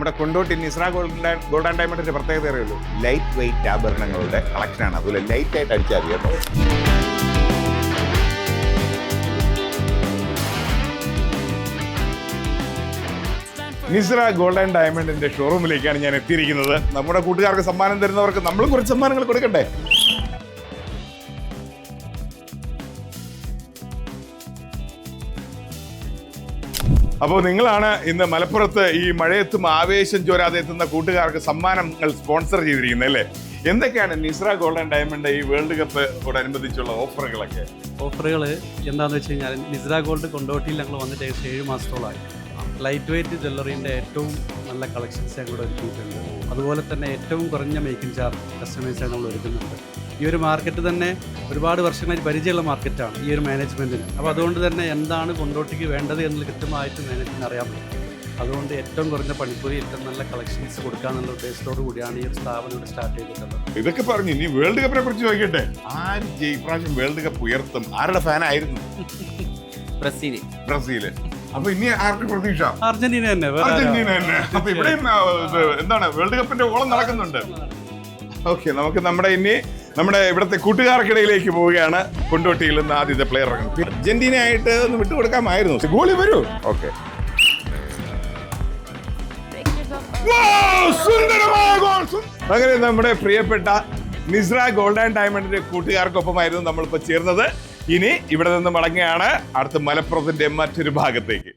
നമ്മുടെ Kondotty നിസ്ര gold and ഡയമണ്ടിന്റെ പ്രത്യേകത അറിയുള്ളൂ, ലൈറ്റ് വെയിറ്റ് ആഭരണങ്ങളുടെ കളക്ഷനാണ്. അതുപോലെ ലൈറ്റ് ആയിട്ട് അടിച്ചാൽ മതി കേട്ടോ. നിസ്ര ഗോൾഡ് ആൻഡ് ഡയമണ്ടിന്റെ ഷോറൂമിലേക്കാണ് ഞാൻ എത്തിയിരിക്കുന്നത്. നമ്മുടെ കൂട്ടുകാർക്ക് സമ്മാനം തരുന്നവർക്ക് നമ്മളും കുറച്ച് സമ്മാനങ്ങൾ കൊടുക്കട്ടെ. അപ്പോൾ നിങ്ങളാണ് ഇന്ന് മലപ്പുറത്ത് ഈ മഴയത്തും ആവേശം ചോരാതെ എത്തുന്ന കൂട്ടുകാർക്ക് സമ്മാനങ്ങൾ സ്പോൺസർ ചെയ്തിരിക്കുന്നത് അല്ലേ? എന്തൊക്കെയാണ് നിസ്ര ഗോൾഡ് ആൻഡ് ഡയമണ്ട് ഈ വേൾഡ് കപ്പോടനുബന്ധിച്ചുള്ള ഓഫറുകളൊക്കെ? ഓഫറുകൾ എന്താണെന്ന് വെച്ച് കഴിഞ്ഞാൽ നിസ്ര ഗോൾഡ് കൊണ്ടോട്ടിയിൽ ഞങ്ങൾ വന്നിട്ട് 7 മാസത്തോളമായി. ലൈറ്റ് വെയ്റ്റ് ജ്വല്ലറിൻ്റെ ഏറ്റവും നല്ല കളക്ഷൻസ് ഞങ്ങൾ ഒരുക്കിയിട്ടുണ്ട്. അതുപോലെ തന്നെ ഏറ്റവും കുറഞ്ഞ മേക്കിംഗ് ചാർജ് കസ്റ്റമേഴ്സ് ഞങ്ങൾ ഒരുക്കുന്നുണ്ട്. ഈ ഒരു മാർക്കറ്റ് തന്നെ ഒരുപാട് വർഷങ്ങളായി പരിചയമുള്ള മാർക്കറ്റാണ് ഈ ഒരു മാനേജ്മെൻറ്റിന്. അപ്പോൾ അതുകൊണ്ട് തന്നെ എന്താണ് കൊണ്ടോട്ടിക്ക് വേണ്ടത് എന്നുള്ളത് കൃത്യമായിട്ട് മാനേജ്മെൻറ്റിന് അറിയാൻ പറ്റും. അതുകൊണ്ട് ഏറ്റവും കുറഞ്ഞ പണിക്കൂലി, ഏറ്റവും നല്ല കളക്ഷൻസ് കൊടുക്കാന്നുള്ള ഉദ്ദേശത്തോടു കൂടിയാണ് ഈ ഒരു സ്ഥാപനം ഇവിടെ സ്റ്റാർട്ട് ചെയ്തിട്ടുള്ളത്. ഇതൊക്കെ പറഞ്ഞു, ഇനി വേൾഡ് കപ്പിനെ കുറിച്ച് ചോദിക്കട്ടെ. ആര് ഇപ്രാവശ്യം വേൾഡ് കപ്പ് ഉയർത്തും? ആരുടെ ഫാനായിരുന്നു? ബ്രസീല്. അപ്പൊ ഇനി ആർക്ക് പ്രതീക്ഷ? അർജന്റീന തന്നെ. അപ്പൊ ഇവിടെ എന്താണ് വേൾഡ് കപ്പിന്റെ ഓളം നടക്കുന്നുണ്ട്. ഓക്കെ, നമുക്ക് നമ്മുടെ ഇവിടുത്തെ കൂട്ടുകാർക്കിടയിലേക്ക് പോവുകയാണ്. കൊണ്ടോട്ടിയിൽ നിന്ന് ആദ്യത്തെ പ്ലെയർ ഇറങ്ങും. അർജന്റീന ആയിട്ട് ഒന്ന് വിട്ടുകൊടുക്കാമായിരുന്നു. ഗോളി വരൂ. ഓക്കെ, അങ്ങനെ നമ്മുടെ പ്രിയപ്പെട്ട നിസ്ര ഗോൾഡ് ആൻഡ് ഡയമണ്ടിന്റെ കൂട്ടുകാർക്കൊപ്പമായിരുന്നു നമ്മളിപ്പോ ചേർന്നത്. ഇനി ഇവിടെ നിന്ന് മടങ്ങുകയാണ് അടുത്ത മലപ്പുറത്തിന്റെ മറ്റൊരു ഭാഗത്തേക്ക്.